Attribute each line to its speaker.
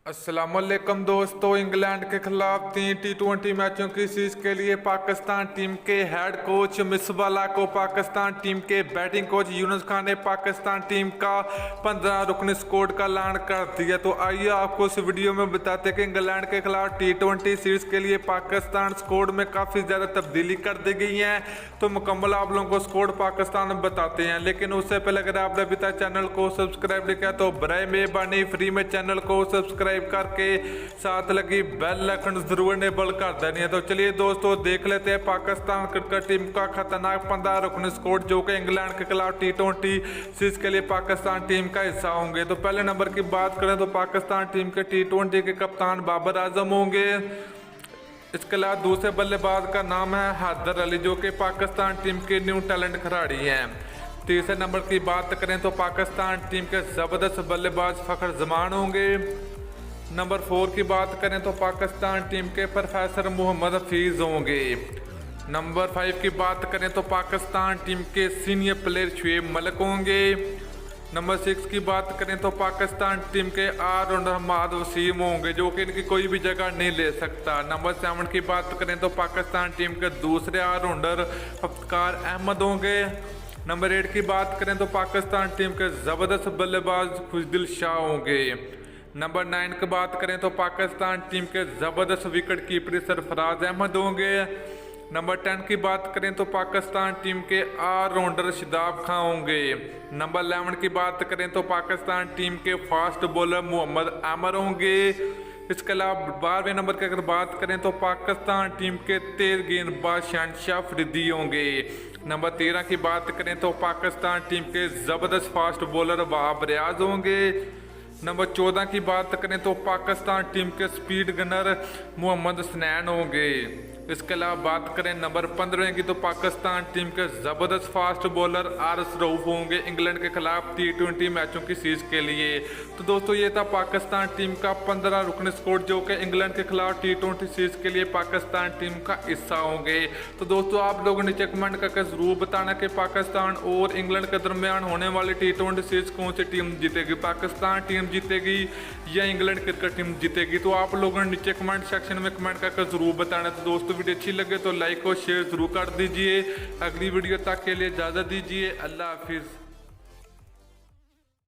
Speaker 1: अस्सलामुअलैकुम दोस्तों, इंग्लैंड के खिलाफ 3 T20 मैचों की सीरीज के लिए पाकिस्तान टीम के हेड कोच मिसबाला को पाकिस्तान टीम के बैटिंग कोच यूनुस खान ने पाकिस्तान टीम का 15 रुकनी स्क्वाड का ऐलान कर दिया। तो आइए आपको इस वीडियो में बताते कि इंग्लैंड के खिलाफ T20 सीरीज के लिए पाकिस्तान स्क्वाड में काफ़ी ज़्यादा तब्दीली कर दी गई है। तो मुकम्मल आप लोगों को स्क्वाड पाकिस्तान में बताते हैं, लेकिन उससे पहले अगर आपने अभी तक चैनल को सब्सक्राइब नहीं किया तो बराए मेहरबानी फ्री में चैनल को सब्सक्राइब करके साथ लगी बेल आइकन जरूर इनेबल कर देनी है। तो चलिए दोस्तों देख लेते हैं पाकिस्तान क्रिकेट टीम का खतरनाक 15 रुकनी स्क्वाड जो कि इंग्लैंड के खिलाफ T20 सीरीज के लिए पाकिस्तान टीम का हिस्सा होंगे। तो पहले नंबर की बात करें तो पाकिस्तान टीम के T20 के कप्तान बाबर आजम होंगे। इसके अलावा दूसरे बल्लेबाज का नाम है हैदर अली जो कि पाकिस्तान टीम के न्यू टैलेंट खिलाड़ी हैं। तीसरे नंबर की बात करें तो पाकिस्तान टीम के ज़बरदस्त बल्लेबाज फ़खर जमान होंगे। नंबर 4 की बात करें तो पाकिस्तान टीम के प्रोफेसर मोहम्मद हफीज़ होंगे। नंबर 5 की बात करें तो पाकिस्तान टीम के सीनियर प्लेयर शुएब मलिक होंगे। नंबर 6 की बात करें तो पाकिस्तान टीम के ऑलराउंडर हम्माद वसीम होंगे जो कि इनकी कोई भी जगह नहीं ले सकता। नंबर 7 की बात करें तो पाकिस्तान टीम के दूसरे ऑलराउंडर इफ्तिखार अहमद होंगे। नंबर 8 की बात करें तो पाकिस्तान टीम के ज़बरदस्त बल्लेबाज खुशदिल शाह होंगे। नंबर 9 की बात करें तो पाकिस्तान टीम के ज़बरदस्त विकेट कीपर सरफराज अहमद होंगे। नंबर 10 की बात करें तो पाकिस्तान टीम के ऑलराउंडर शादाब खान होंगे। नंबर 11 की बात करें तो पाकिस्तान टीम के फास्ट बॉलर मोहम्मद आमर होंगे। इसके अलावा 12वें नंबर की अगर बात करें तो पाकिस्तान टीम के तेज गेंदबाज शहनशाह अफरीदी होंगे। नंबर 13 की बात करें तो पाकिस्तान टीम के ज़बरदस्त फास्ट बॉलर वहाब रियाज होंगे। नंबर 14 की बात करें तो पाकिस्तान टीम के स्पीड गनर मोहम्मद हसनैन होंगे। इसके अलावा बात करें नंबर 15 की तो पाकिस्तान टीम के ज़बरदस्त फास्ट बॉलर आरिस रऊफ होंगे इंग्लैंड के खिलाफ T20 मैचों की सीरीज के लिए। तो दोस्तों ये था पाकिस्तान टीम का 15 रुकनी स्क्वाड जो कि इंग्लैंड के खिलाफ T20 सीरीज के लिए पाकिस्तान टीम का हिस्सा होंगे। तो दोस्तों आप लोगों ने नीचे कमेंट करके ज़रूर बताना कि पाकिस्तान और इंग्लैंड के दरमियान होने वाली T20 सीरीज कौन सी टीम जीतेगी, पाकिस्तान टीम जीतेगी या इंग्लैंड क्रिकेट टीम जीतेगी। तो आप लोगों ने नीचे कमेंट सेक्शन में कमेंट करके ज़रूर बताना। तो दोस्तों वीडियो अच्छी लगे तो लाइक और शेयर ज़रूर कर दीजिए। अगली वीडियो तक के लिए इजाज़त दीजिए। अल्लाह हाफिज़।